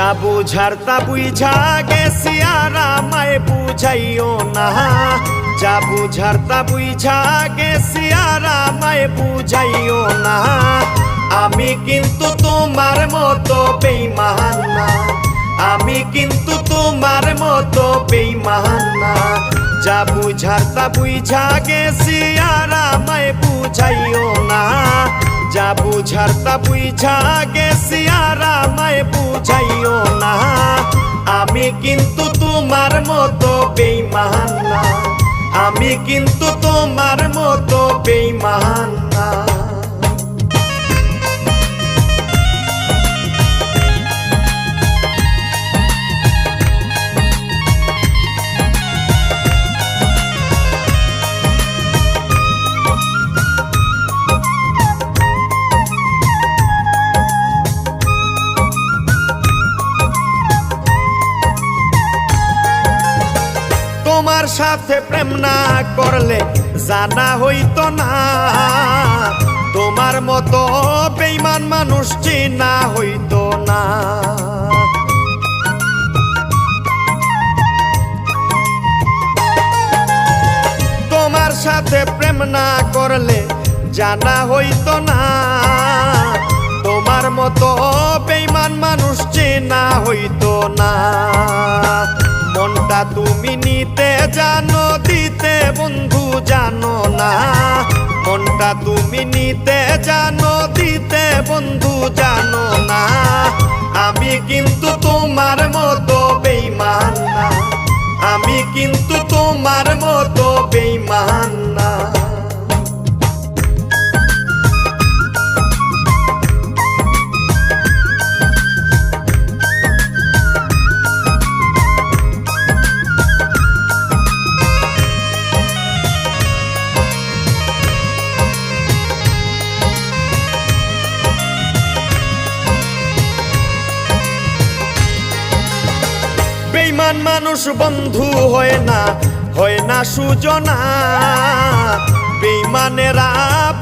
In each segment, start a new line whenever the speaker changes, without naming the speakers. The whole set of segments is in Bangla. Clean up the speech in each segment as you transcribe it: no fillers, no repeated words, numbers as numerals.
যা বুঝার তা বুঝা গেছি আর আমায় বুঝাইও না। যা বুঝার তা বুঝা গেছি আর আমায় বুঝাইও না। আমি কিন্তু তোমার মতো বেঈমান না, আমি কিন্তু তোমার মতো বেঈমান না। যা বুঝার তা বুঝা গেছি আর আমায় বুঝাইও না। যা বুঝার তা বুঝা গেছি আর আমায় বুঝাইও না। আমি কিন্তু তোমার মতো বেঈমান না, আমি কিন্তু তোমার মতো বেঈমান না। তোমার সাথে প্রেম না করলে জানা হইতো না, তোমার মতো বেঈমান মানুষ চিনা হইতো না। তোমার সাথে প্রেম না করলে জানা হইতো না, তোমার মতো বেঈমান মানুষ চিনা হইতো না। মনটা তুমি নিতে জানো, দিতে বন্ধু জানো না। মনটা তুমি নিতে জানো, দিতে বন্ধু জানো না। আমি কিন্তু তোমার মতো বেঈমান না, আমি কিন্তু তোমার মতো বেঈমান না। বেঈমান মানুষ বন্ধু হয় না, হয় না সুজনা। বেঈমানেরা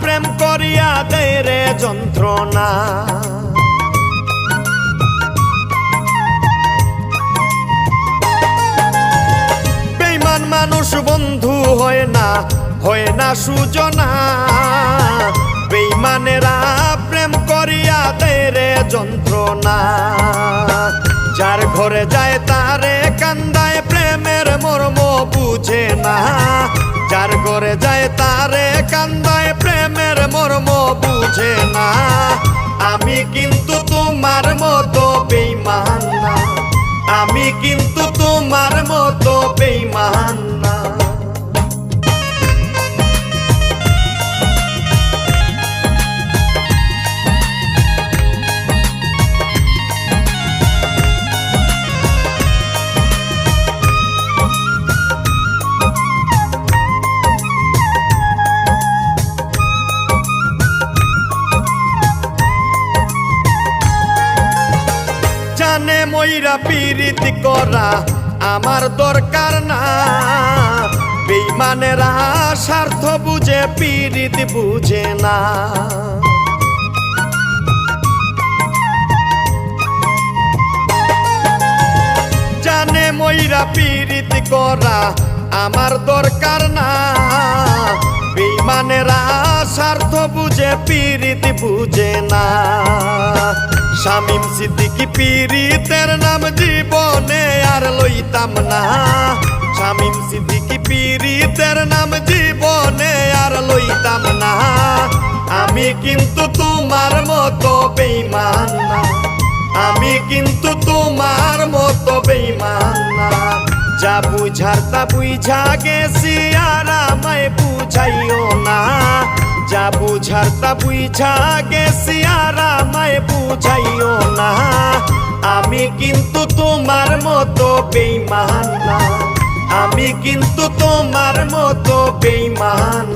প্রেম করিয়া দেয় রে যন্ত্রণা। বেঈমান মানুষ বন্ধু হয় না, হয় না সুজনা। বেঈমানেরা প্রেম করিয়া দেয় রে যন্ত্রণা। যার ঘরে যায় তারে কান্দায়, প্রেমের মর্ম বুঝে না। যার ঘরে যায় তারে কান্দায়, প্রেমের মর্ম বুঝে না। আমি কিন্তু তোমার মতো বেঈমান না, আমি কিন্তু তোমার মতো বেঈমান না। জানে মইরা পীড়িত করা আমার দরকার না। বেঈমানেরা স্বার্থ বুঝে, পীড়িত বুঝে না। জানে মইরা পীড়িত করা আমার দরকার না। বেঈমানেরা স্বার্থ বুঝে, পীড়িত বুঝে না। শামীম সিদ্দিকী পীড়িতের নাম জীবনে আর লইতাম না। শামীম সিদ্দিকী পীড়িতের নাম জীবনে আর লইতাম না। আমি কিন্তু তোমার মতো বেঈমান না, আমি কিন্তু তোমার মতো বেঈমান না। যা বুঝার তা বুঝা গেছি আর আমায় বুঝাইও না। যা বুঝার তা বুঝা গেছি আর আমায় বুঝাইও না। আমি কিন্তু তোমার মতো বেঈমান না, আমি কিন্তু তোমার মতো বেঈমান।